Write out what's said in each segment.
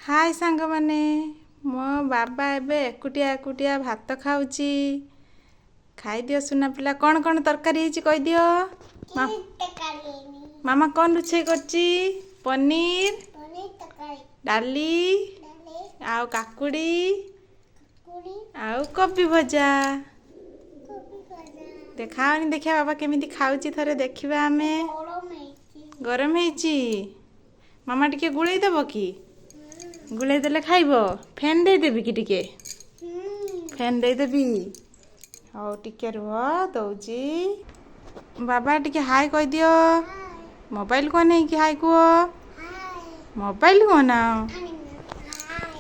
हाय सांग माने मो बाबा एबे एकुटिया एकुटिया भात खाऊची खाई दियो सुना पिला कौन कौन तरकारी हिची कहि दियो मामा कौन रुछे करची पनीर डाली आउ काकुड़ी आउ कोबी भजा देखाओनी देखिया बाबा केमिति खाऊची थरे देखिबा आमे गरम हेची मामा टिके गुळेई देबो कि गुळेई देले खाइबो फैन दे देबी कि टिके फैन दे देबी हौ टिके रुह दउची बाबा टिके हाय कहि दियो मोबाइल को नहीं कि हाय को मोबाइल को ना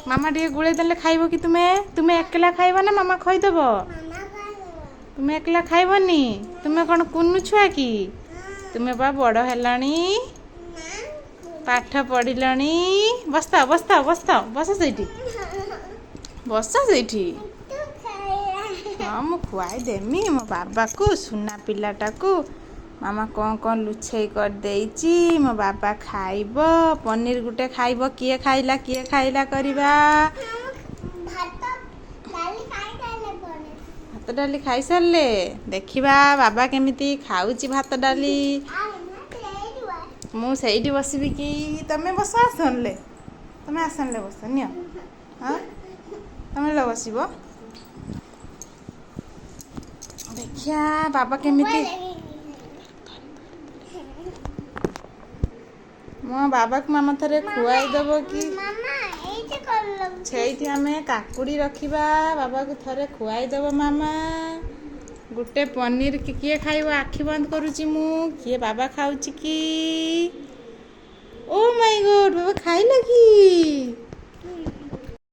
मामा टिके गुळेई देले खाइबो कि तुमे एकला खाइबो ना मामा खइ देबो तुमे एकला खाइबोनी तुमे कोन कुन्नु छुआ कि तुमे बा बड़ हेलानी पाठ पढ़िलनी बसता बसता बसता बस सेठी हाँ मु खुआई देमी मो बाबा को सुना पिलाटा को मामा कौन कौन लुछे कर देइची मो बाबा खाइब पनीर गुटे खाइब किए खाइला करिबा भात डाली खाई सारले देखिबा बाबा केमिति खाऊची भात डाली मु सेठी बसबी कि तमे बस आसनले तमे आसनले बस नियो हाँ तमे ल बसिबो देखिया बाबा केमिति मो बाबा को मामा थरे खुआई देबो कि छैठी हमें काकुड़ी रखिबा बाबा को थरे खुआई देबो मामा गुटे पनीर किए खाइबो आखि बंद करूची मु किए बाबा खाऊची कि ओ माय गॉड बाबा खाइला कि